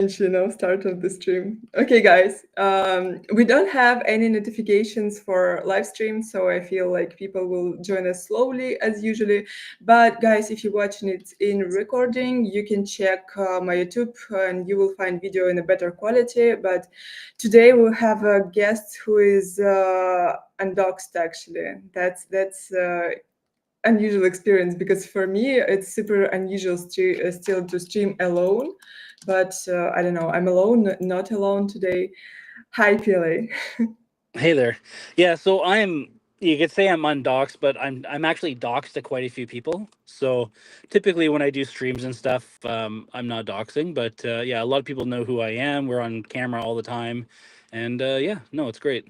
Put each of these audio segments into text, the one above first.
Start of the stream. Okay, guys, we don't have any notifications for live stream, so I feel like people will join us slowly as usually. But guys, if you're watching it in recording, you can check my YouTube and you will find video in a better quality. But today we'll have a guest who is undoxed actually. That's unusual experience because for me it's super unusual still to stream alone, but I don't know, I'm alone, not alone today. Hi, Pele. Hey there. Yeah, so you could say I'm undoxed, but I'm actually doxed to quite a few people. So typically when I do streams and stuff, I'm not doxing, but yeah, a lot of people know who I am. We're on camera all the time. And yeah, no, it's great.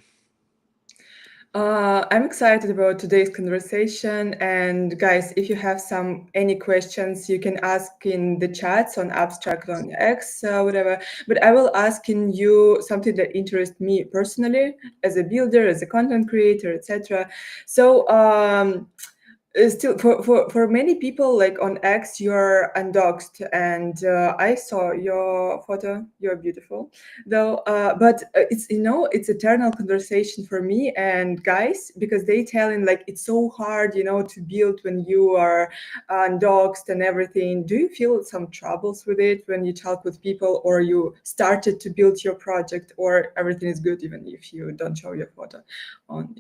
I'm excited about today's conversation. And guys, if you have any questions, you can ask in the chats on Abstract on X, whatever. But I will ask in you something that interests me personally as a builder, as a content creator, etc. So still for many people like on X you're undoxed, and I saw your photo, you're beautiful though, but it's eternal conversation for me and guys, because they telling like it's so hard to build when you are undoxed and everything. Do you feel some troubles with it when you talk with people, or you started to build your project, or everything is good even if you don't show your photo on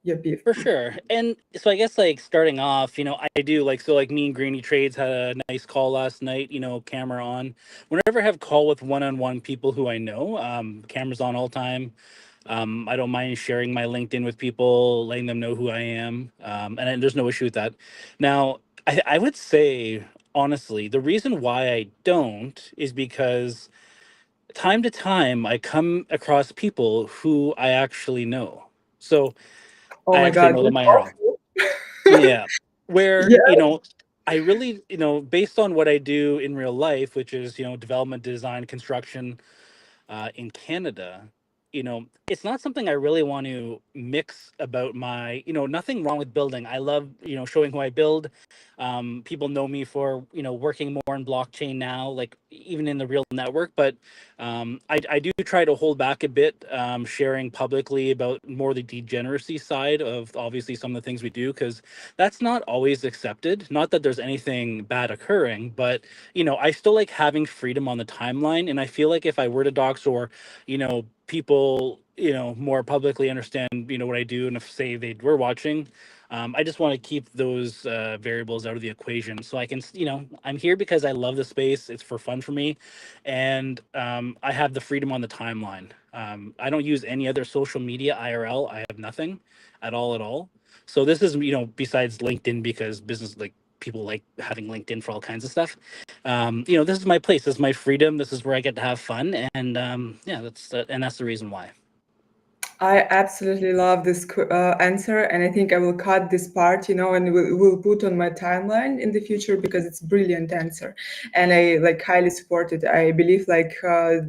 your beef? For sure. And so I guess like starting off, I do like me and Greeny Trades had a nice call last night, camera on. Whenever I have call with one-on-one people who I know, cameras on all time. I don't mind sharing my LinkedIn with people, letting them know who I am. There's no issue with that. Now, I would say, honestly, the reason why I don't is because time to time I come across people who I actually know. So Oh I my actually god, know them that's IRL. awful. Yeah. Where, Yeah. I really, based on what I do in real life, which is, development, design, construction, in Canada, it's not something I really want to mix about my, nothing wrong with building. I love, showing who I build. People know me for, working more in blockchain now, like even in the real network. But I do try to hold back a bit, sharing publicly about more the degeneracy side of obviously some of the things we do, because that's not always accepted. Not that there's anything bad occurring, but I still like having freedom on the timeline. And I feel like if I were to dox, or, people, more publicly understand, what I do, and if say they were watching, I just want to keep those variables out of the equation so I can, I'm here because I love the space. It's for fun for me. And I have the freedom on the timeline. I don't use any other social media IRL. I have nothing at all, at all. So this is, besides LinkedIn, because business, like, people like having LinkedIn for all kinds of stuff. This is my place. This is my freedom. This is where I get to have fun. And yeah, that's the reason why. I absolutely love this answer, and I think I will cut this part, and will put on my timeline in the future because it's brilliant answer, and I like highly support it. I believe like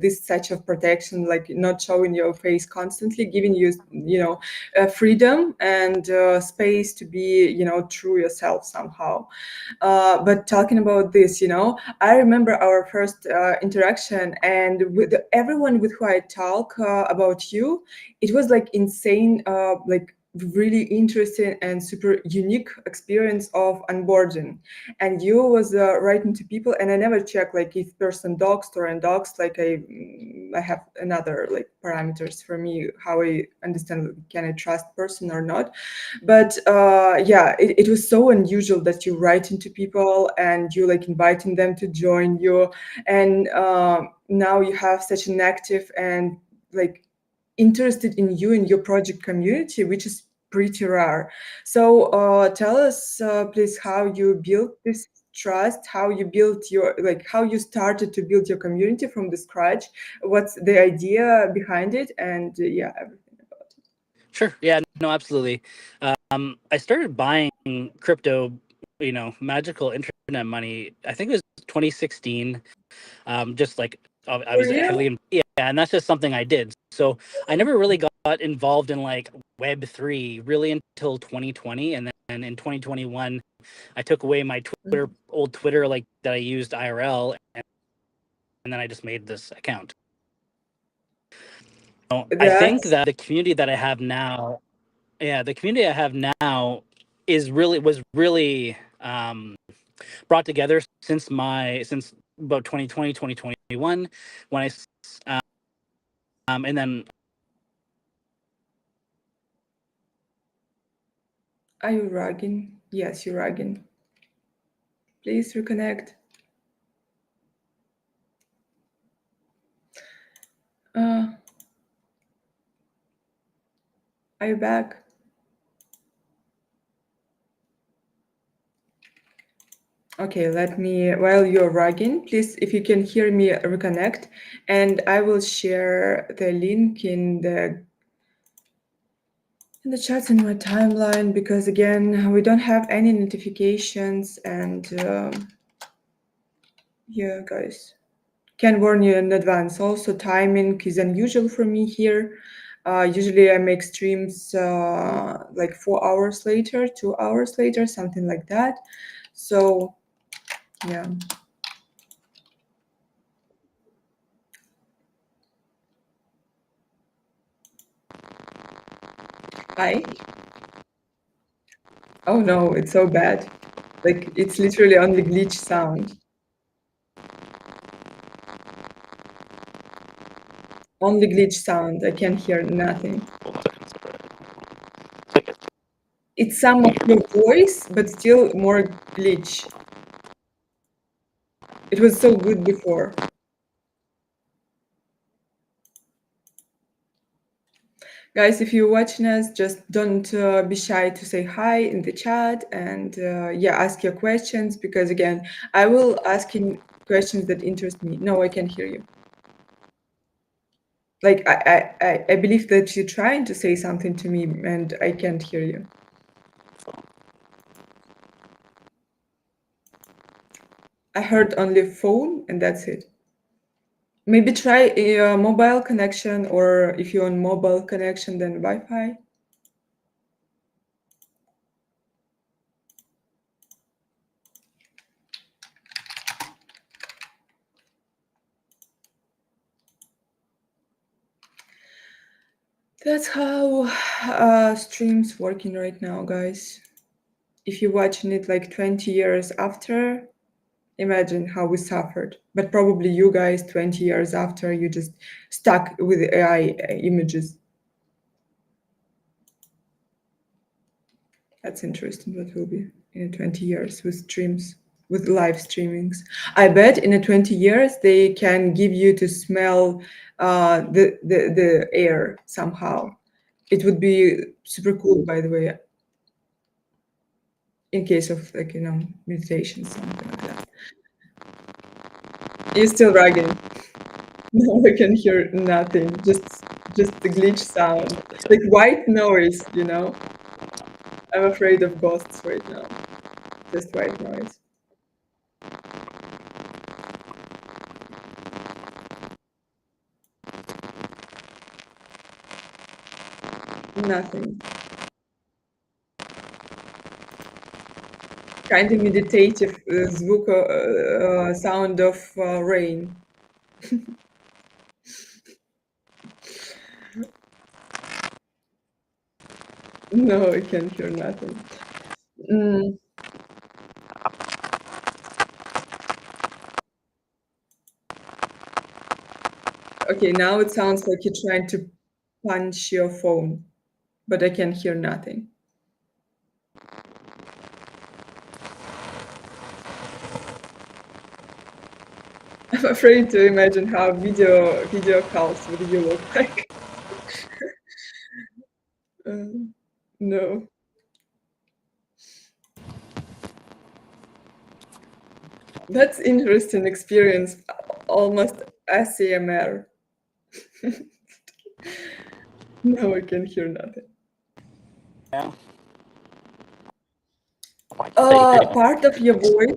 this such of protection, like not showing your face constantly, giving you, freedom and space to be, true yourself somehow. But talking about this, I remember our first interaction, and with everyone with who I talk about you, it was like insane, like really interesting and super unique experience of onboarding. And you was writing to people, and I never check like if person doxed or undoxed. Like I have another like parameters for me how I understand, can I trust person or not. But yeah, it was so unusual that you writing to people and you like inviting them to join you, and now you have such an active and like interested in you and your project community, which is pretty rare. So tell us, please, how you built this trust, how you built your, like, how you started to build your community from the scratch, what's the idea behind it, and yeah, everything about it. Sure. Yeah, no, absolutely. I started buying crypto, magical internet money. I think it was 2016. Just like I For was real? heavily yeah, and that's just something I did. So I never really got involved in like Web3 really until 2020, and then in 2021 I took away my old Twitter, like that I used IRL, and then I just made this account. So I think That's that the community that I have now, yeah, the community I have now is really was really brought together since about 2020 2021 when and then Are you rugging? Yes, you're rugging. Please reconnect. Uh, are you back? Okay, let me, while you're rugging, please, if you can hear me, reconnect, and I will share the link in the chats in my timeline, because again, we don't have any notifications, and yeah, guys, can warn you in advance. Also, timing is unusual for me here. Usually I make streams like 4 hours later, 2 hours later, something like that. So yeah. Hi. Oh no, it's so bad. Like it's literally only glitch sound. Only glitch sound. I can't hear nothing. It's some of your voice, but still more glitch. It was so good before. Guys, if you're watching us, just don't be shy to say hi in the chat, and yeah, ask your questions, because again, I will ask in questions that interest me. No, I can't hear you. Like I believe that you're trying to say something to me and I can't hear you. I heard only phone and that's it. Maybe try a mobile connection, or if you're on mobile connection, then Wi-Fi. That's how streams working right now, guys. If you're watching it like 20 years after, imagine how we suffered. But probably you guys 20 years after, you just stuck with AI images. That's interesting. What will be in 20 years with streams, with live streamings? I bet in 20 years they can give you to smell the air somehow. It would be super cool, by the way, in case of like meditation, something like that. You're still rugging. No, I can hear nothing. Just the glitch sound, like white noise. I'm afraid of ghosts right now. Just white noise. Nothing. Kind of meditative sound of rain. No, I can't hear nothing. Mm, okay, now it sounds like you're trying to punch your phone, but I can hear nothing. I'm afraid to imagine how video calls would you look like. No. That's interesting experience, almost ASMR. No, I can hear nothing. yeah. Part of your voice.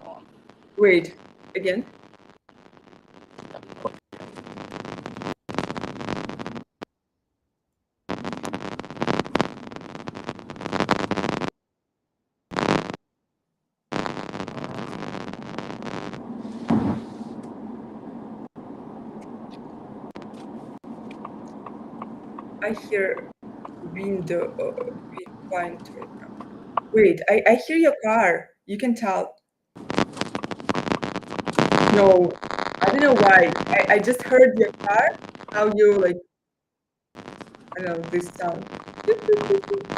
Wait, again. I hear wind right now. Wait, I hear your car. You can tell. No, I don't know why. I just heard your car, how you like, I don't know, this sound. Beep, beep, beep, beep.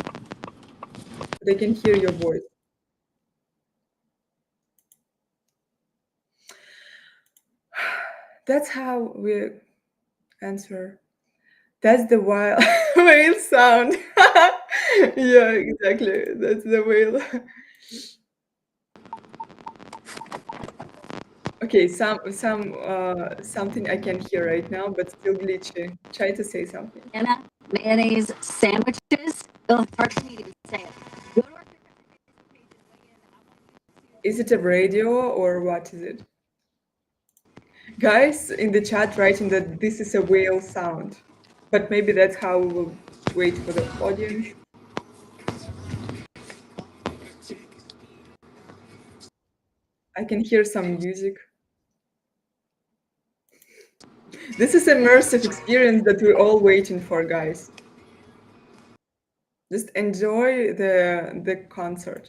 But I can hear your voice. That's how we answer. That's the whale whale sound. Yeah, exactly. That's the whale. Okay, something I can hear right now, but still glitchy. Try to say something. Anna, mayonnaise sandwiches. Oh, first you need to say it. Go to our Is it a radio or what is it? Guys in the chat writing that this is a whale sound, but maybe that's how we will wait for the audience. I can hear some music. This is immersive experience that we're all waiting for, guys. Just enjoy the concert.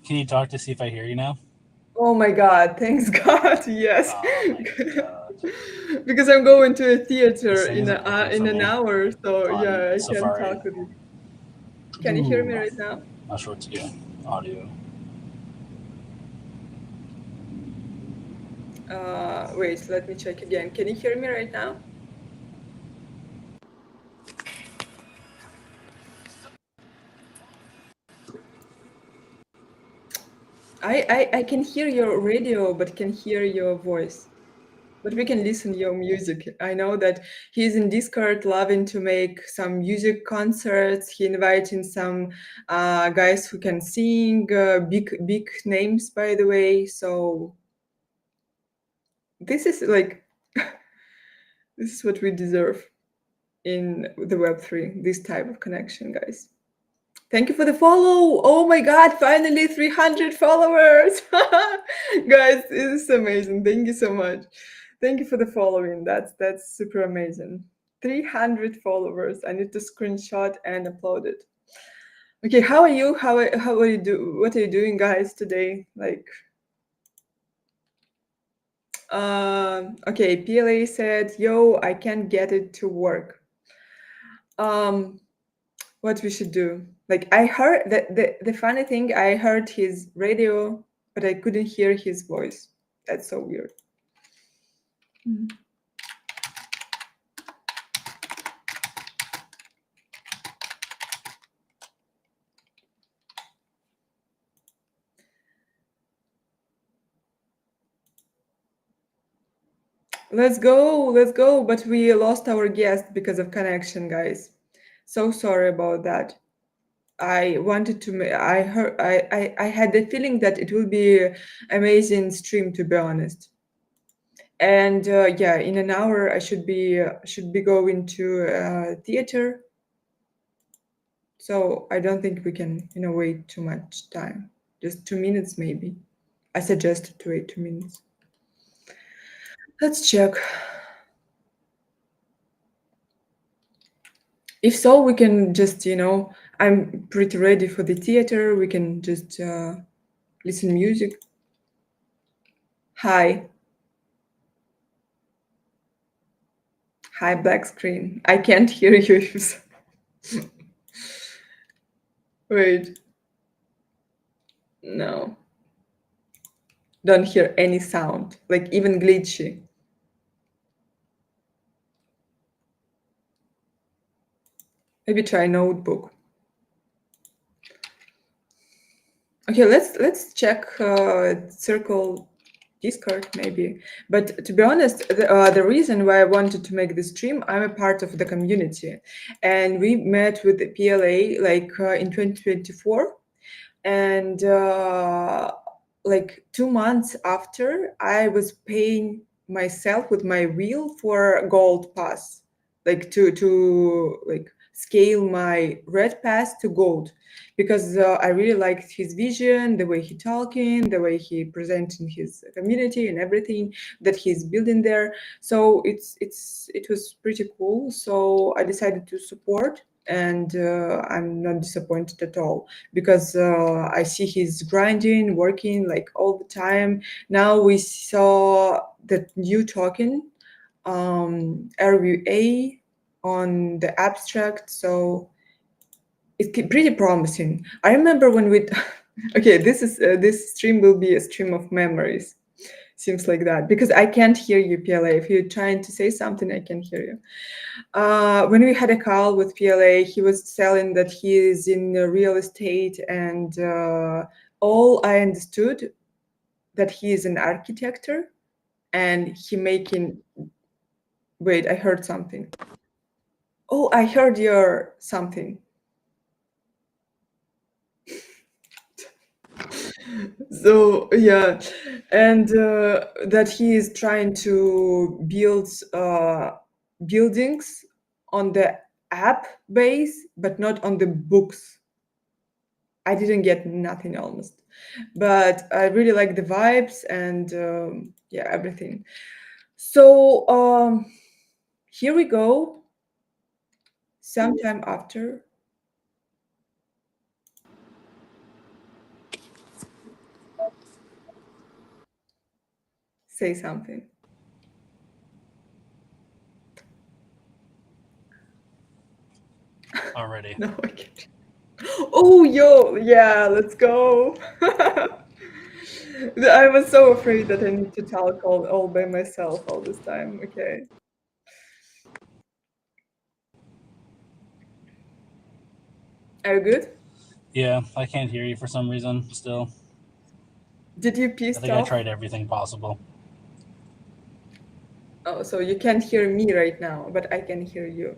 Can you talk to see if I hear you now? Oh my God, thanks God, yes. Oh my god. Because I'm going to a This theater thing isn't working in for an me hour, so on yeah, I can Safari. talk with you. Can you hear me Ooh, right now? not sure what to do. Audio. Wait, let me check again. Can you hear me right now? I can hear your radio, but can hear your voice. But we can listen your music. I know that he's in Discord loving to make some music concerts. He inviting some guys who can sing, big names, by the way. So this is like, this is what we deserve in the Web3, this type of connection, guys. Thank you for the follow. Oh my God, finally 300 followers. Guys, this is amazing. Thank you so much. Thank you for the following. That's super amazing. 300 followers. I need to screenshot and upload it. Okay, how are you? How are you what are you doing, guys, today? Like okay, PLA said, "Yo, I can't get it to work." What we should do? Like I heard that the funny thing, I heard his radio, but I couldn't hear his voice. That's so weird. Let's go. But we lost our guest because of connection, guys. So sorry about that. I wanted to. I heard. I had the feeling that it will be amazing stream, to be honest. And yeah, in an hour I should be going to theater. So I don't think we can, wait too much time. Just 2 minutes, maybe. I suggested to wait 2 minutes. Let's check. If so, we can just, I'm pretty ready for the theater. We can just listen music. Hi. Hi, black screen. I can't hear you. Wait. No. Don't hear any sound, like even glitchy. Maybe try notebook. Okay, let's check circle Discord maybe. But to be honest, the reason why I wanted to make this stream, I'm a part of the community, and we met with the PLA like in 2024, and like 2 months after, I was paying myself with my wheel for gold pass, like to like scale my red pass to gold, because I really liked his vision, the way he talking, the way he presenting his community and everything that he's building there. So it was pretty cool. So I decided to support, and I'm not disappointed at all, because I see he's grinding, working like all the time. Now we saw that new token, RVA, on the abstract, so it's pretty promising. I remember when we okay, this stream will be a stream of memories. Seems like that, because I can't hear you, PLA. If you're trying to say something, I can hear you. When we had a call with PLA, he was telling that he is in real estate, and all I understood that he is an architect, and he making. Wait, I heard something. Oh, I heard your something. So yeah, and that he is trying to build buildings on the app base, but not on the books. I didn't get nothing almost, but I really like the vibes and yeah, everything. So here we go. Sometime after, say something. already. No, I can't. Oh, yo, yeah, let's go. I was so afraid that I need to talk all by myself all this time. Okay. Are you good? Yeah, I can't hear you for some reason still. Did you I pissed think I off? tried everything possible. Oh, so you can't hear me right now, but I can hear you.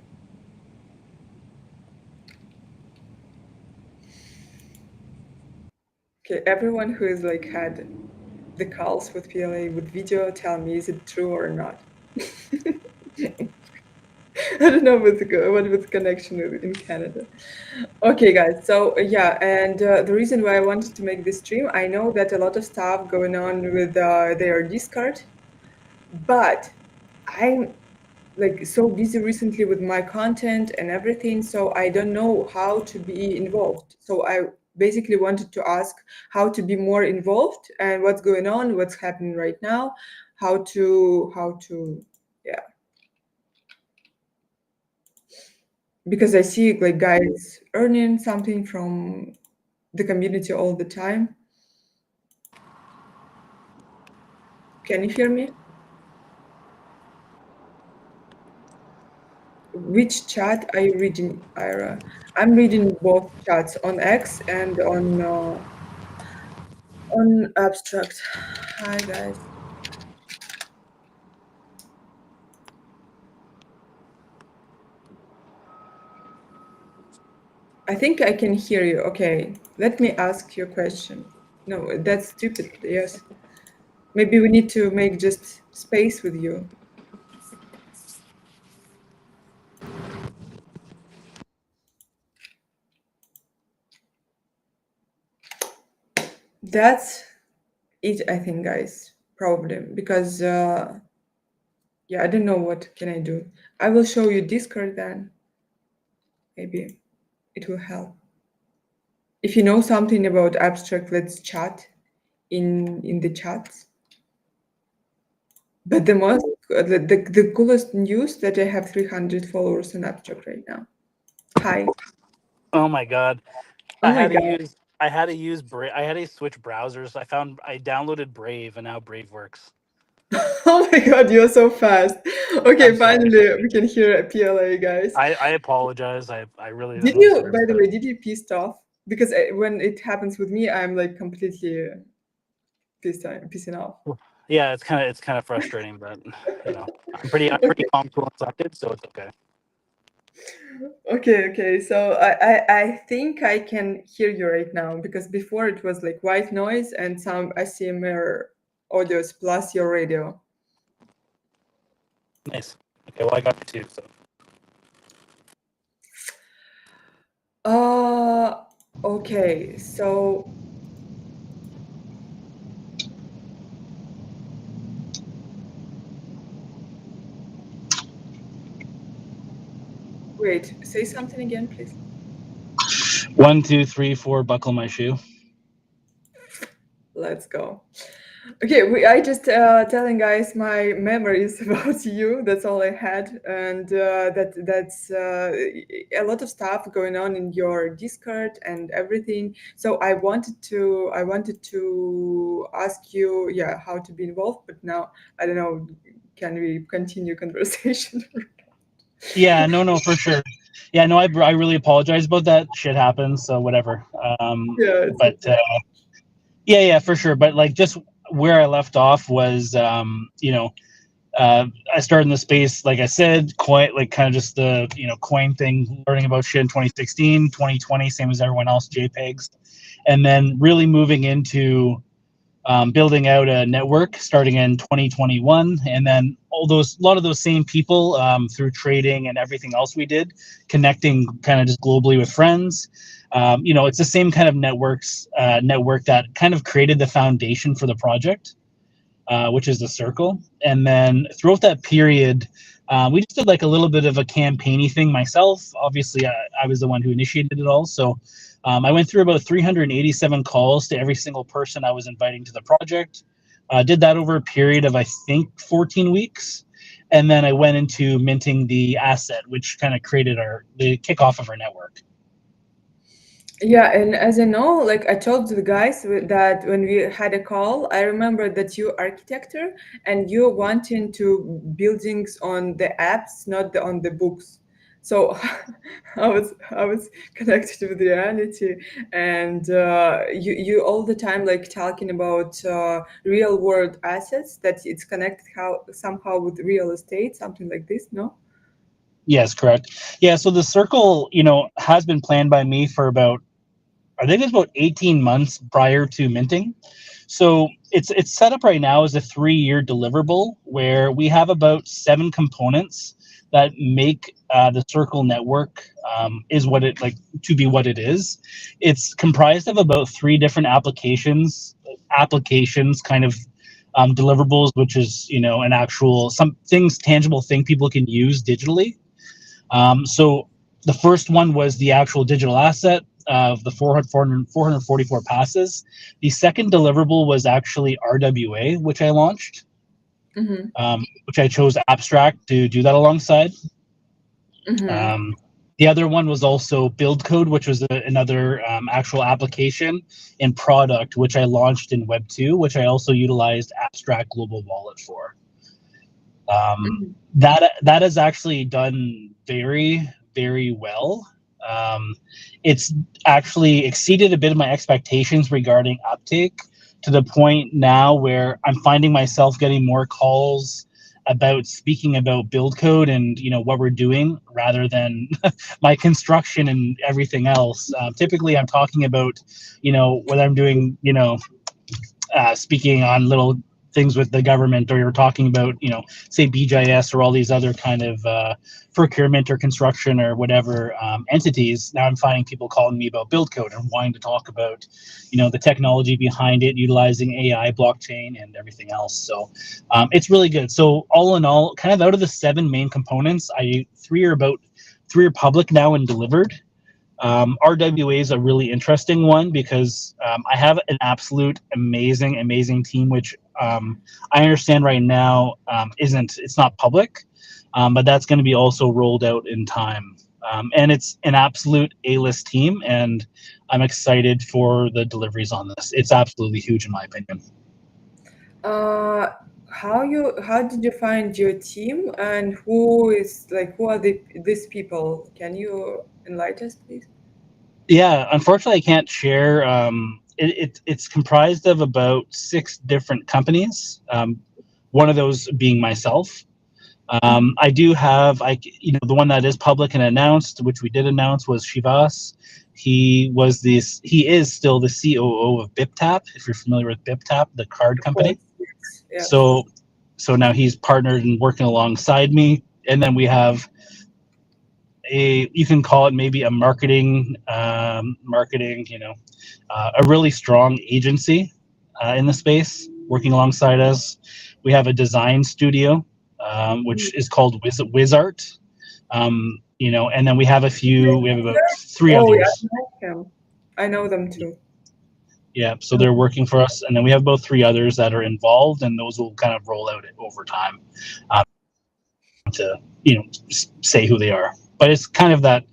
Okay, everyone who is like had the calls with PLA with video, tell me, is it true or not? I don't know what the connection is in Canada. Okay, guys. So yeah, and the reason why I wanted to make this stream, I know that a lot of stuff going on with their Discord, but I'm like so busy recently with my content and everything, so I don't know how to be involved. So I basically wanted to ask how to be more involved and what's going on, what's happening right now, how to yeah, because I see like guys earning something from the community all the time. Can you hear me? Which chat are you reading, Ira? I'm reading both chats on X and on abstract. Hi guys. I think I can hear you. Okay, let me ask you a question. No, that's stupid. Yes. Maybe we need to make just space with you. That's it, I think, guys. Probably because yeah, I don't know what can I do. I will show you Discord then. Maybe it will help. If you know something about abstract, let's chat in the chats. But the most the coolest news that I have 300 followers on abstract right now. Hi. Oh my god. Oh my god. I had to use I had to switch browsers. I downloaded Brave and now Brave works. Oh my god, you're so fast. I'm Okay, sorry. finally we can hear a PLA, guys. I apologize. I really Did don't know. you, by the way, did you pissed off? Because when it happens with me, I'm like completely pissing off. Yeah, it's kind of frustrating, but you know, I'm pretty calm, cool, and collected, so it's okay. Okay. So I think I can hear you right now, because before it was like white noise and some ASMR audios plus your radio. Nice. Okay, well I got you too. So Okay, so wait, say something again, please. 1, 2, 3, 4. Buckle my shoe. Let's go. Okay, I just telling guys my memories about you. That's all I had, and that's a lot of stuff going on in your Discord and everything. So I wanted to ask you, yeah, how to be involved. But now I don't know. Can we continue conversation? Yeah, no, for sure. Yeah, no, I really apologize about that. Shit happens, so whatever. Yeah, it's But okay. yeah, for sure. But like, just where I left off was, I started in the space, like I said, quite like kind of just the coin thing, learning about shit in 2016, 2020, same as everyone else, JPEGs, and then really moving into building out a network starting in 2021, and then a lot of those same people through trading and everything else we did, connecting kind of just globally with friends. It's the same kind of network that kind of created the foundation for the project, which is the circle. And then throughout that period, we just did like a little bit of a campaigny thing myself. Obviously, I was the one who initiated it all. So I went through about 387 calls to every single person I was inviting to the project. Did that over a period of, I think, 14 weeks. And then I went into minting the asset, which kind of created the kickoff of our network. Yeah, and as I know, like I told the guys that when we had a call, I remember that you architecture and you wanting to buildings on the apps, not on the books. So I was connected with reality, and you all the time like talking about real world assets that it's connected how somehow with real estate, something like this. No? Yes, correct. Yeah, so the circle, has been planned by me for about, I think it's about 18 months prior to minting. So it's set up right now as a 3-year deliverable where we have about 7 components that make the Circle network is what it like to be what it is. It's comprised of about 3 different applications kind of deliverables, which is an actual some things tangible thing people can use digitally. So the first one was the actual digital asset of the 444 passes. The second deliverable was actually RWA, which I launched, Mm-hmm. which I chose Abstract to do that alongside. Mm-hmm. The other one was also Build Code, which was another actual application and product, which I launched in Web 2, which I also utilized Abstract Global Wallet for. Mm-hmm. That has actually done very, very well. It's actually exceeded a bit of my expectations regarding uptake, to the point now where I'm finding myself getting more calls about speaking about build code and what we're doing rather than my construction and everything else. Typically, I'm talking about whether I'm doing speaking on little things with the government, or you're talking about say BGIS or all these other kind of procurement or construction or whatever entities. Now I'm finding people calling me about build code and wanting to talk about the technology behind it, utilizing AI, blockchain, and everything else. So it's really good. So all in all, kind of out of the 7 main components, three are public now and delivered. RWA is a really interesting one because I have an absolute amazing team, which I understand right now it's not public, but that's going to be also rolled out in time. And it's an absolute A-list team, and I'm excited for the deliveries on this. It's absolutely huge in my opinion. How did you find your team, and who are these people? Can you enlighten us, please? Yeah, unfortunately, I can't share. It's comprised of about 6 different companies. One of those being myself. I do have, the one that is public and announced, which we did announce, was Shivas. He is still the COO of BipTap. If you're familiar with BipTap, the card Of course, company. yes. Yeah. So now he's partnered and working alongside me. And then we have you can call it maybe a marketing, a really strong agency in the space working alongside us. We have a design studio, which is called WizArt. And then we have about three Oh, yeah, others. I know him. I know them too. Yeah, so they're working for us, and then we have about three others that are involved, and those will kind of roll out over time to say who they are. But it's kind of that,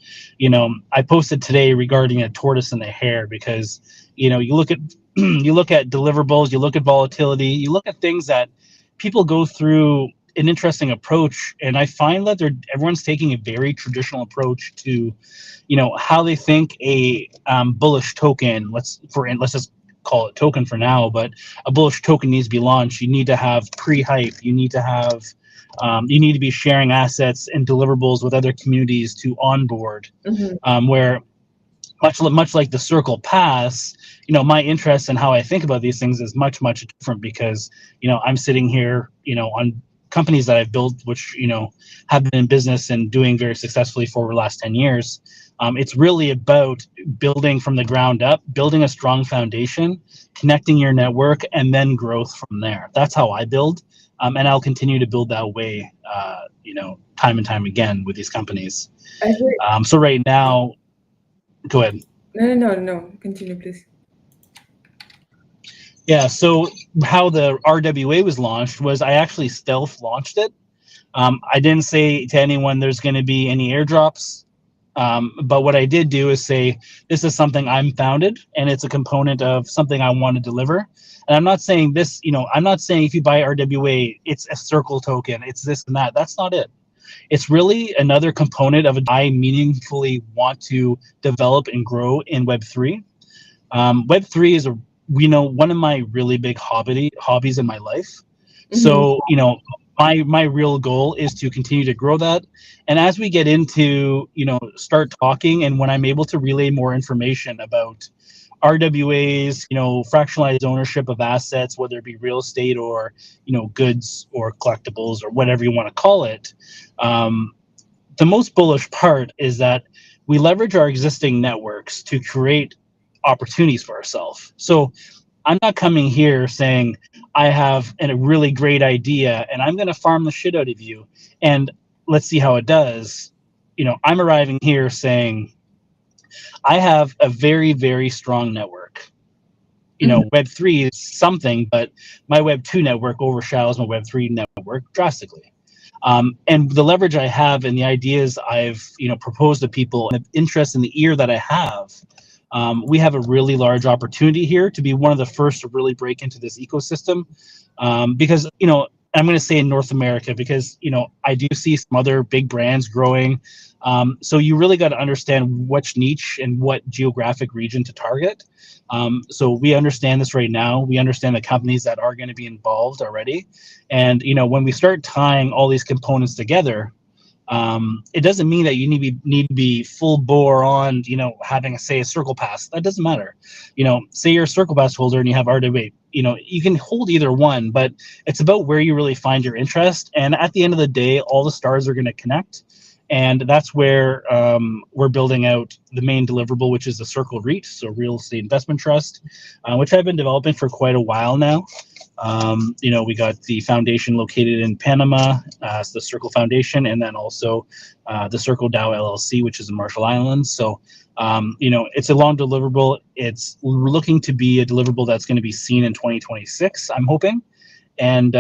I posted today regarding a tortoise and a hare, because you look at you look at deliverables, you look at volatility, you look at things that people go through an interesting approach, and I find that everyone's taking a very traditional approach to how they think a bullish token, let's just call it token for now, but a bullish token needs to be launched. You need to have pre-hype, you need to be sharing assets and deliverables with other communities to onboard. Where much like the Circle Pass, my interest and how I think about these things is much different, because I'm sitting here on companies that I've built, which have been in business and doing very successfully for the last 10 years. It's really about building from the ground up, building a strong foundation, connecting your network, and then growth from there. That's how I build, and I'll continue to build that way, time and time again with these companies. So right now, go ahead. No. Continue, please. Yeah, so how the RWA was launched was I actually stealth launched it. I didn't say to anyone there's going to be any airdrops, but what I did do is say this is something I'm founded, and it's a component of something I want to deliver. And I'm not saying this, I'm not saying if you buy RWA, it's a Circle token, it's this and that. That's not it. It's really another component of I meaningfully want to develop and grow in Web3. Web3 is one of my really big hobbies in my life. So my real goal is to continue to grow that, and as we get into start talking, and when I'm able to relay more information about RWAs, fractionalized ownership of assets, whether it be real estate or goods or collectibles or whatever you want to call it, the most bullish part is that we leverage our existing networks to create opportunities for ourselves. So I'm not coming here saying I have a really great idea and I'm going to farm the shit out of you and let's see how it does. I'm arriving here saying I have a very, very strong network. Web3 is something, but my Web2 network overshadows my Web3 network drastically. And the leverage I have and the ideas I've proposed to people and the interest in the ear that I have, we have a really large opportunity here to be one of the first to really break into this ecosystem, because I'm going to say in North America, because I do see some other big brands growing. So you really got to understand which niche and what geographic region to target. So we understand this right now. We understand the companies that are going to be involved already. And when we start tying all these components together, it doesn't mean that you need to be full bore on having a Circle Pass. That doesn't matter. Say you're a Circle Pass holder and you have RWA. You can hold either one, but it's about where you really find your interest. And at the end of the day, all the stars are going to connect. And that's where we're building out the main deliverable, which is the Circle REIT, so Real Estate Investment Trust, which I've been developing for quite a while now. We got the foundation located in Panama, the Circle Foundation, and then also the Circle DAO LLC, which is in Marshall Islands. So, it's a long deliverable. It's looking to be a deliverable that's going to be seen in 2026, I'm hoping. And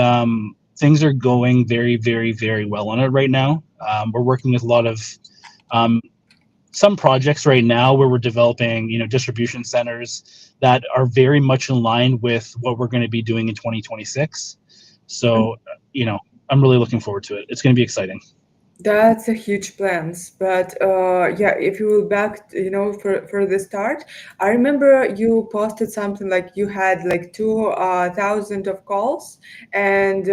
things are going very, very, very well on it right now. We're working with a lot of some projects right now where we're developing, distribution centers that are very much in line with what we're going to be doing in 2026. So, I'm really looking forward to it. It's going to be exciting. That's a huge plans, but yeah, if you will back, for the start, I remember you posted something like you had like 2,000 of calls, and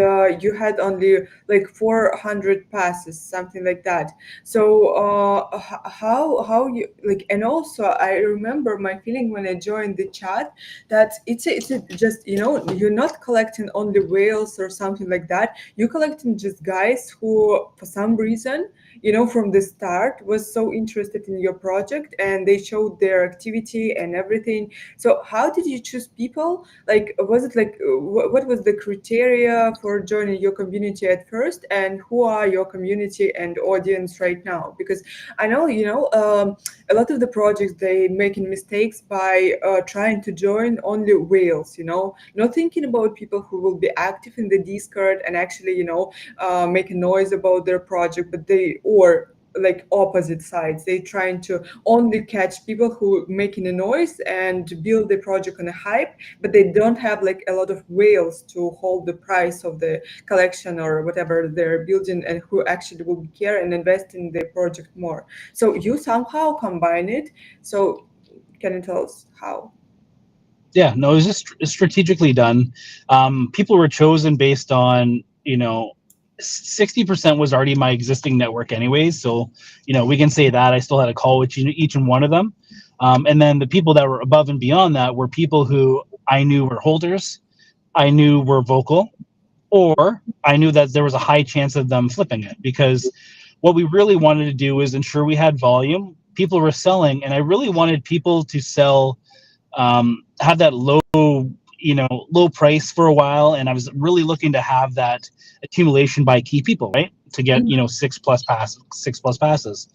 you had only like 400 passes, something like that. So how you like, and also I remember my feeling when I joined the chat that it's just you're not collecting only whales or something like that. You're collecting just guys who for some reason from the start was so interested in your project, and they showed their activity and everything. So how did you choose people? Like, was it like, what was the criteria for joining your community at first, and who are your community and audience right now? Because I know, a lot of the projects, they making mistakes by trying to join only whales, not thinking about people who will be active in the Discord and actually, make a noise about their project, but they, or like opposite sides, they trying to only catch people who making a noise and build the project on a hype, but they don't have like a lot of whales to hold the price of the collection or whatever they're building, and who actually will care and invest in the project more. So you somehow combine it. So can you tell us how? Yeah, no, it was just strategically done. People were chosen based on, 60% was already my existing network anyways. So, we can say that I still had a call with each and one of them. And then the people that were above and beyond that were people who I knew were holders, I knew were vocal, or I knew that there was a high chance of them flipping it, because what we really wanted to do is ensure we had volume. People were selling, and I really wanted people to sell, have that low price for a while. And I was really looking to have that accumulation by key people, right? To get, six plus passes.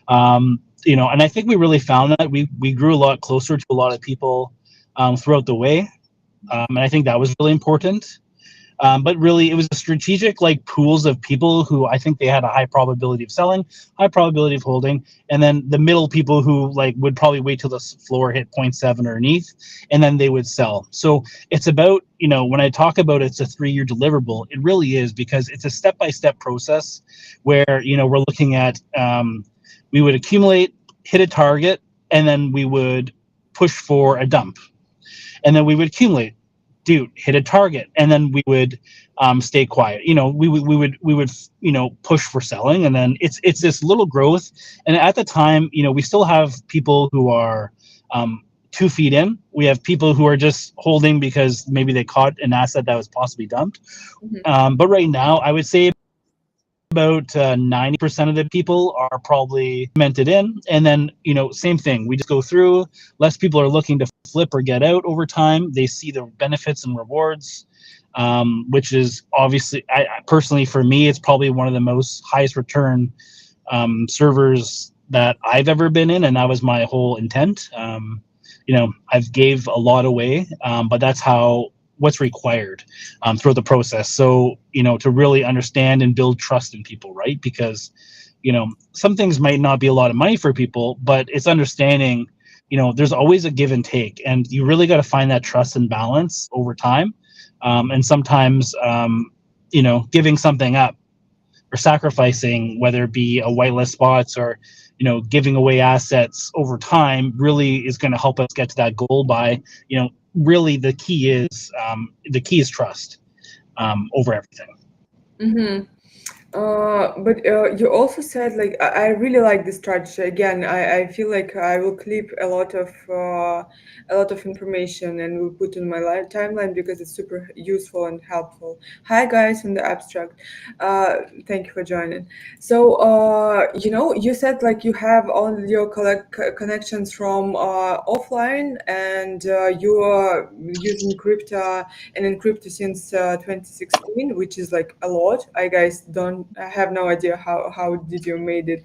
And I think we really found that we grew a lot closer to a lot of people throughout the way. And I think that was really important. But really, it was a strategic like pools of people who I think they had a high probability of selling, high probability of holding, and then the middle people who like would probably wait till the floor hit 0.7 or underneath, and then they would sell. So it's about, when I talk about it's a 3-year deliverable, it really is, because it's a step-by-step process where, we're looking at, we would accumulate, hit a target, and then we would push for a dump, and then we would accumulate, hit a target, and then we would stay quiet. We would push for selling, and then it's this little growth. And at the time, we still have people who are 2 feet in. We have people who are just holding because maybe they caught an asset that was possibly dumped. But right now, I would say about 90% of the people are probably cemented in. And then, same thing. We just go through. Less people are looking to flip or get out over time. They see the benefits and rewards, which is obviously, personally, for me, it's probably one of the most highest return servers that I've ever been in. And that was my whole intent. I've gave a lot away, but that's what's required throughout the process. So, to really understand and build trust in people, right? Because, some things might not be a lot of money for people, but it's understanding, there's always a give and take, and you really got to find that trust and balance over time. And sometimes, giving something up or sacrificing, whether it be a whitelist spots or, giving away assets over time, really is going to help us get to that goal by, really the key is trust over everything. Mm-hmm. But you also said, like, I really like this strategy. Again, I feel like I will clip a lot of information and will put in my timeline because it's super useful and helpful. Hi guys in the abstract, thank you for joining. So you said like you have all your connections from offline, and you are using crypto and encrypto since 2016, which is like a lot. I have no idea how did you made it,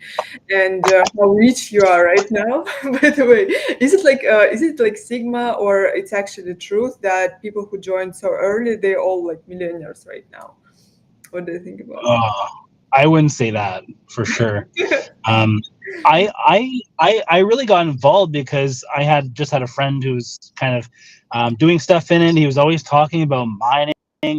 and how rich you are right now. By the way, is it like Sigma, or it's actually the truth that people who joined so early, they're all like millionaires right now? What do you think about it? I wouldn't say that for sure. um, I really got involved because I had just had a friend who was kind of doing stuff in it. He was always talking about mining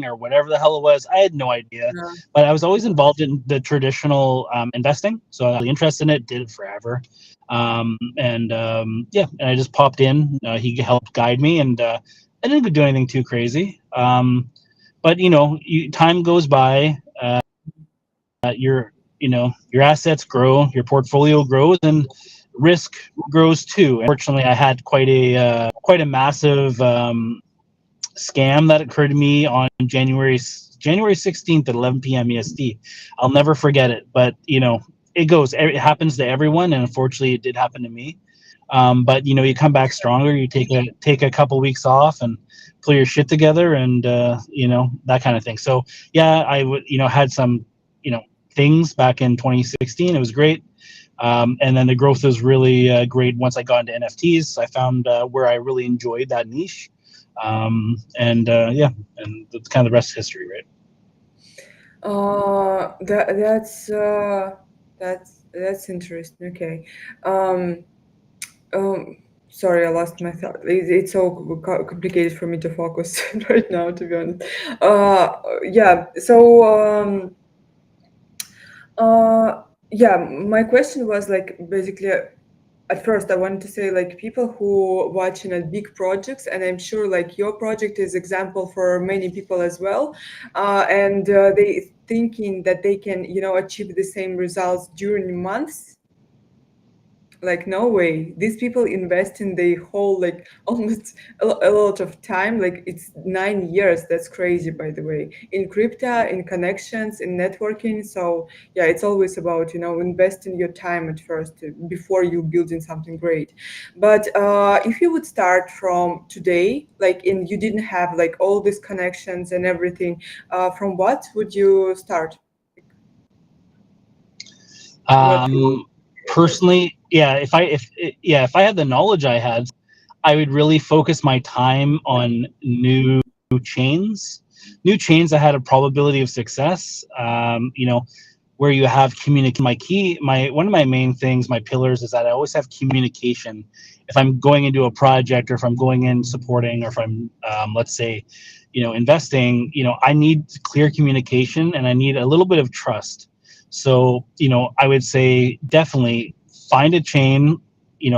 or whatever the hell it was. I had no idea, Yeah. but I was always involved in the traditional investing, so I was really interested in it. Did it forever, and I just popped in. He helped guide me, and I didn't do anything too crazy. But time goes by. Your assets grow, your portfolio grows, and risk grows too. Unfortunately, I had quite a massive scam that occurred to me on January 16th at 11 p.m. EST. I'll never forget it. But it happens to everyone, and unfortunately it did happen to me. But you come back stronger. You take a couple weeks off and pull your shit together, and that kind of thing. So yeah, I would had some things back in 2016. It was great. And then the growth was really great once I got into NFTs. I found where I really enjoyed that niche. And that's kind of the rest of history, right? That's interesting. Okay. Um, Sorry, I lost my thought. It's so complicated for me to focus right now, to be honest. Yeah. So, yeah, my question was like basically at first I wanted to say like people who watching at big projects, and I'm sure like your project is example for many people as well, and they thinking that they can achieve the same results during months. Like, no way, these people invest in the whole like almost a lot of time, like it's 9 years. That's crazy, by the way, in crypto, in connections, in networking. So yeah, it's always about investing your time at first before you building something great. But if you would start from today, like in you didn't have like all these connections and everything, from what would you start? What Personally, yeah, if I had the knowledge I had, I would really focus my time on chains new chains that had a probability of success. Where you have communication. My one of my main things, my pillars, is that I always have communication. If I'm going into a project, or if I'm going in supporting, or if I'm let's say investing, I need clear communication, and I need a little bit of trust. So I would say definitely find a chain,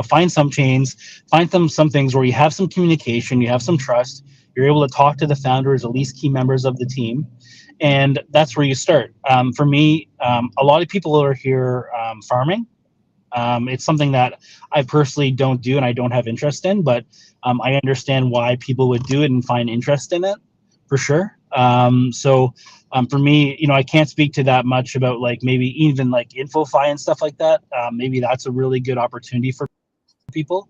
find some chains, find some things where you have some communication, you have some trust, you're able to talk to the founders, at least key members of the team, and that's where you start. For me, a lot of people are here farming. It's something that I personally don't do and I don't have interest in, but I understand why people would do it and find interest in it, for sure. For me, I can't speak to that much about like maybe even like InfoFi and stuff like that. Maybe that's a really good opportunity for people.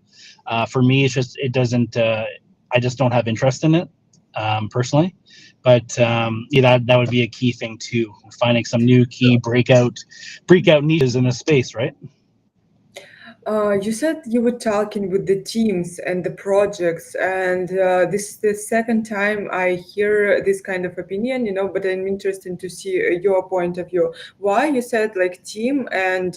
For me, it's just it doesn't. I just don't have interest in it personally. But yeah, that would be a key thing too. Finding some new key breakout niches in the space, right? You said you were talking with the teams and the projects, and this is the second time I hear this kind of opinion, but I'm interested to see your point of view. Why you said like team and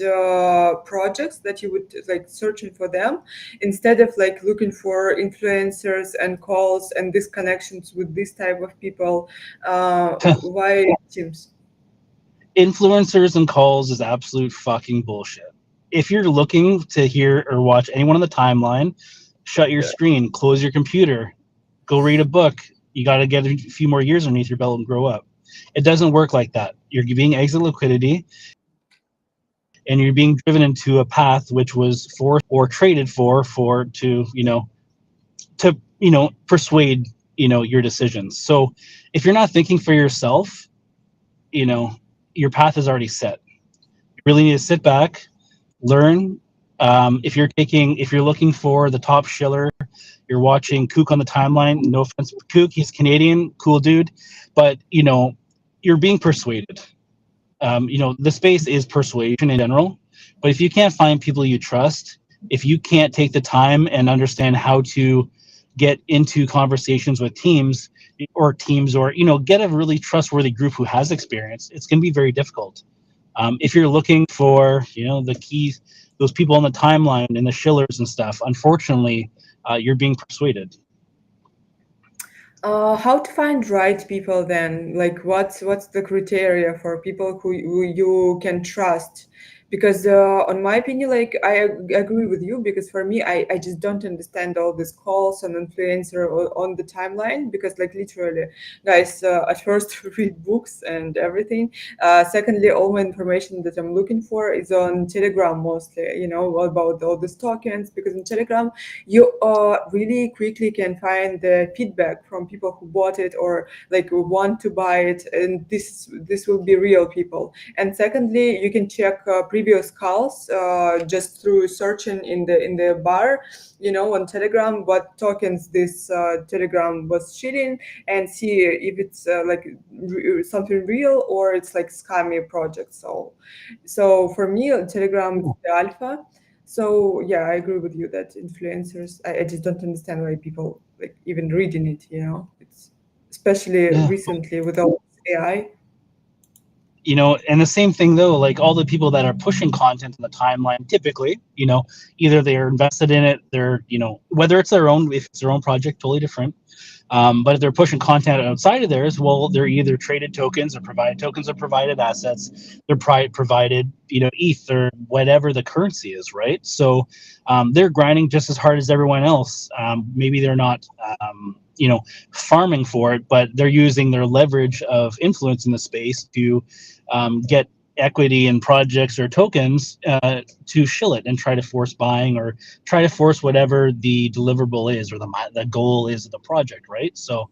projects that you would like searching for them instead of like looking for influencers and calls and these connections with this type of people? Why teams? Influencers and calls is absolute fucking bullshit. If you're looking to hear or watch anyone on the timeline, shut your screen, close your computer, go read a book. You got to get a few more years underneath your belt and grow up. It doesn't work like that. You're being exit liquidity, and you're being driven into a path which was forced or traded for to persuade your decisions. So if you're not thinking for yourself, your path is already set. You really need to sit back, learn. If you're looking for the top shiller, you're watching Kook on the timeline. No offense, Kook, he's Canadian, cool dude, but you're being persuaded. The space is persuasion in general, but if you can't find people you trust, if you can't take the time and understand how to get into conversations with teams, or get a really trustworthy group who has experience, it's going to be very difficult. If you're looking for the keys, those people on the timeline and the shillers and stuff, unfortunately you're being persuaded. How to find right people then? Like what's the criteria for people who you can trust? Because on my opinion, like agree with you, because for me, I just don't understand all these calls and influencer on the timeline, because like literally, guys, at first read books and everything. Secondly, all my information that I'm looking for is on Telegram mostly, about all these tokens, because in Telegram, you really quickly can find the feedback from people who bought it or like want to buy it, and this will be real people. And secondly, you can check previous calls, just through searching in the bar, on Telegram, what tokens this Telegram was shitting, and see if it's something real or it's like scammy project. So for me, Telegram is the alpha. So yeah, I agree with you that influencers. I just don't understand why people like even reading it. It's especially Yeah. recently with all AI. And the same thing though, like all the people that are pushing content in the timeline, typically, either they're invested in it, they're, whether it's their own, if it's their own project, totally different. But if they're pushing content outside of theirs, well, they're either traded tokens or provided tokens or provided assets. They're provided, ETH or whatever the currency is, right? So they're grinding just as hard as everyone else. Maybe they're not, farming for it, but they're using their leverage of influence in the space to get equity in projects or tokens to shill it and try to force buying or try to force whatever the deliverable is or the goal is of the project, right? So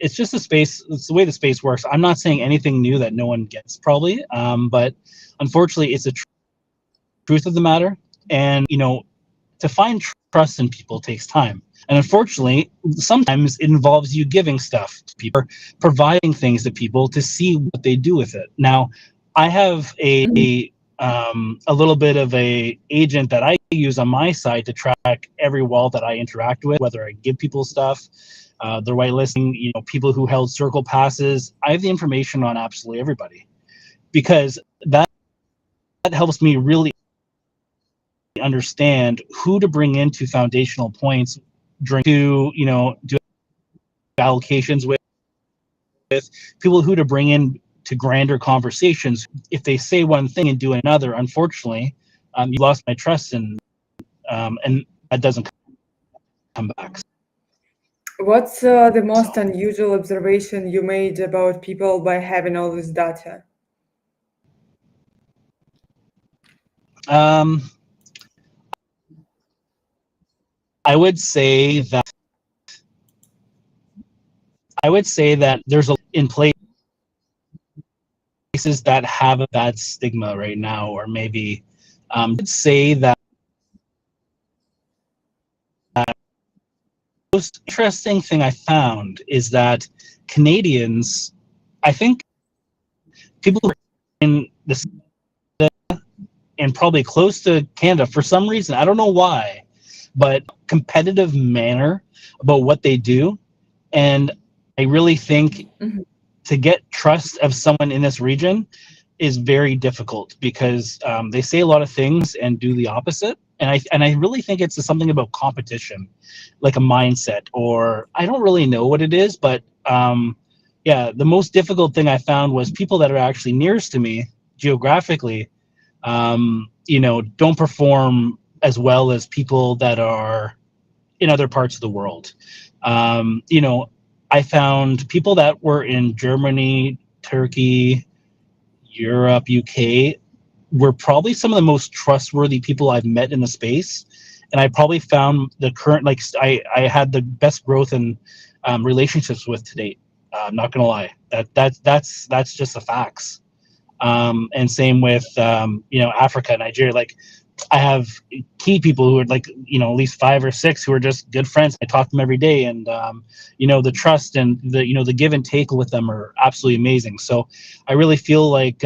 it's just a space. It's the way the space works. I'm not saying anything new that no one gets probably, but unfortunately, it's the truth of the matter. And to find trust in people takes time. And unfortunately, sometimes it involves you giving stuff to people, or providing things to people to see what they do with it. Now, I have a little bit of a agent that I use on my side to track every wallet that I interact with, whether I give people stuff, they're whitelisting, people who held circle passes. I have the information on absolutely everybody because that helps me really understand who to bring into foundational points during do allocations with people, who to bring in to grander conversations. If they say one thing and do another, unfortunately, you lost my trust, and that doesn't come back. What's the most unusual observation you made about people by having all this data? I would say that there's in places that have a bad stigma right now, or maybe I'd say that the most interesting thing I found is that Canadians, I think people who are in the and probably close to Canada for some reason, I don't know why, but competitive manner about what they do. And I really think to get trust of someone in this region is very difficult because they say a lot of things and do the opposite. And I really think it's something about competition, like a mindset, or I don't really know what it is, but yeah, the most difficult thing I found was people that are actually nearest to me geographically, don't perform as well as people that are in other parts of the world. I found people that were in Germany, Turkey, Europe, UK were probably some of the most trustworthy people I've met in the space. And I probably found the current, I had the best growth in relationships with to date. I'm not gonna lie, that's just the facts. And same with Africa, Nigeria. Like I have key people who are at least 5 or 6 who are just good friends. I talk to them every day, and the trust and the give and take with them are absolutely amazing. So I really feel like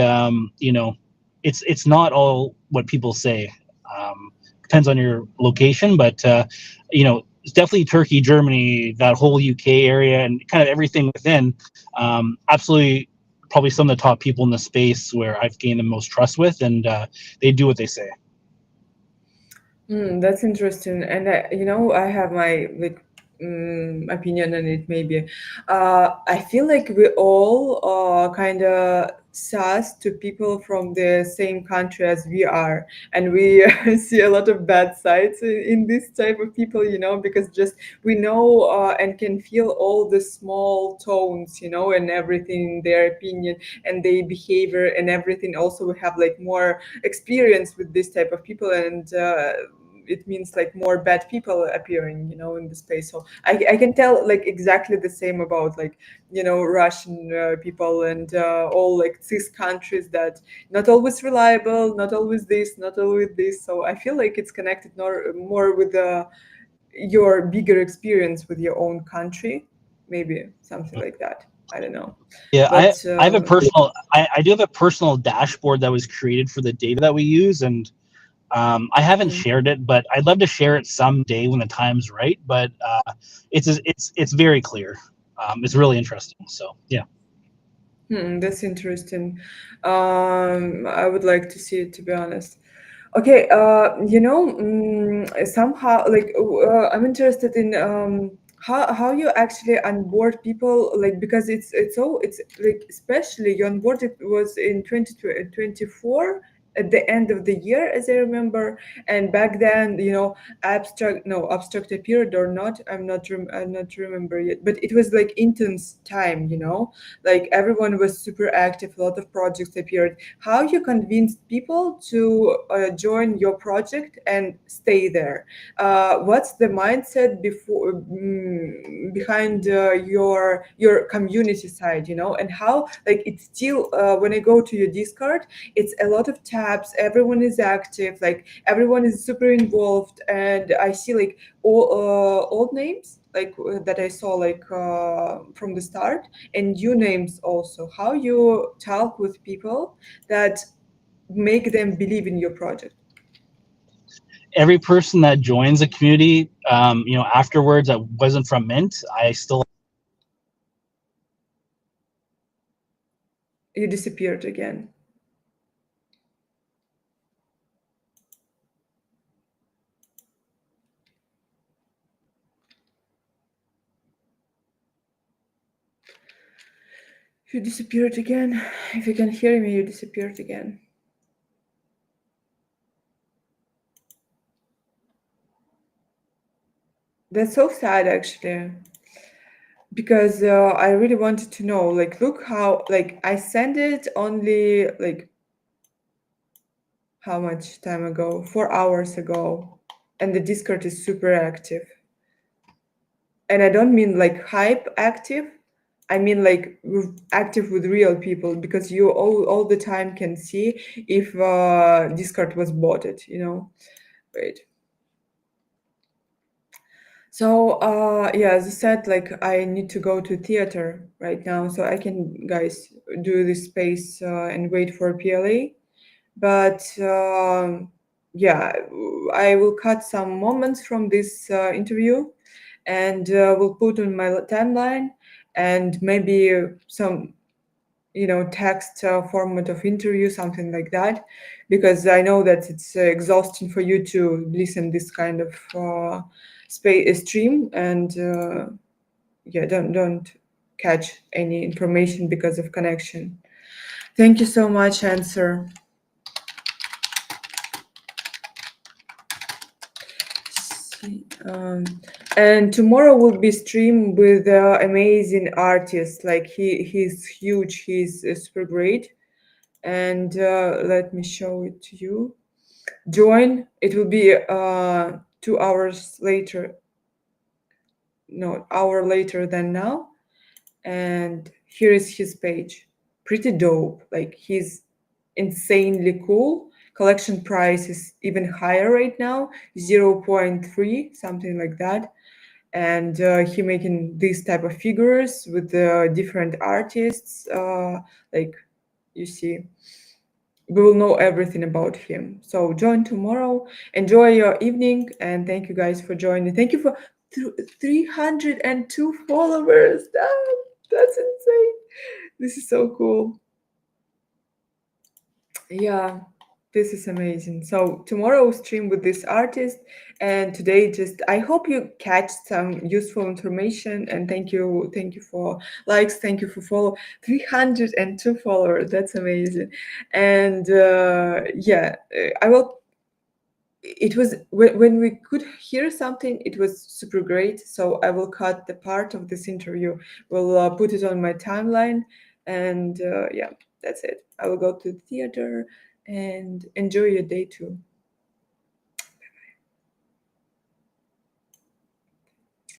it's not all what people say. Depends on your location, but it's definitely Turkey, Germany, that whole UK area, and kind of everything within. Absolutely, probably some of the top people in the space where I've gained the most trust with, and they do what they say. That's interesting, and I have my opinion on it. Maybe I feel like we all kind of sus to people from the same country as we are, and we see a lot of bad sides in this type of people, because just we know and can feel all the small tones, and everything, their opinion and their behavior and everything. Also, we have like more experience with this type of people, and it means like more bad people appearing, you know, in the space. So I can tell like exactly the same about like, you know, Russian people and all like these countries that not always reliable, not always this, not always this. So I feel like it's connected more with your bigger experience with your own country, maybe something like that. I don't know, Yeah, but I have a personal I do have a personal dashboard that was created for the data that we use, and I haven't shared it, but I'd love to share it someday when the time's right. But it's very clear. It's really interesting. So yeah. that's interesting. I would like to see it, to be honest. Okay, you know, somehow, like, I'm interested in how you actually onboard people, like, because it's like, especially you onboarded was in 2024 at the end of the year, as I remember, and back then, you know, abstract appeared or not, I'm not remember yet, but it was like intense time, you know, like everyone was super active, a lot of projects appeared. How you convinced people to join your project and stay there? What's the mindset behind your community side, you know, and how like it's still when I go to your Discord, it's a lot of tabs, everyone is active, like everyone is super involved, and I see like all old names like that I saw like from the start, and new names also. How you talk with people that make them believe in your project? Every person that joins a community, afterwards that wasn't from Mint, I still. You disappeared again. You disappeared again. If you can hear me, you disappeared again. That's so sad, actually, because I really wanted to know. Like, look how like I sent it only like how much time ago? 4 hours ago, and the Discord is super active. And I don't mean like hype active. I mean like active with real people, because you all the time can see if Discord was botted, you know. Wait. So yeah, as I said, like I need to go to theater right now, so I can guys do this space and wait for PLA. But yeah, I will cut some moments from this interview and will put on my timeline, and maybe some, you know, text format of interview, something like that, because I know that it's exhausting for you to listen this kind of space stream, and yeah, don't catch any information because of connection. Thank you so much, Answer. Um, and tomorrow will be stream with amazing artists. Like he's huge. He's super great. And let me show it to you. Join. It will be 2 hours later. No, hour later than now. And here is his page. Pretty dope. Like he's insanely cool. Collection price is even higher right now, 0.3, something like that. And he making these type of figures with different artists. Like you see, we will know everything about him. So join tomorrow. Enjoy your evening, and thank you guys for joining. Thank you for 302 followers. That's insane. This is so cool. Yeah, this is amazing. So tomorrow stream with this artist, and today just I hope you catch some useful information, and thank you for likes, thank you for follow. 302 followers, that's amazing. And yeah, I will. It was when we could hear something, it was super great. So I will cut the part of this interview, will put it on my timeline, and yeah, that's it. I will go to the theater and enjoy your day too.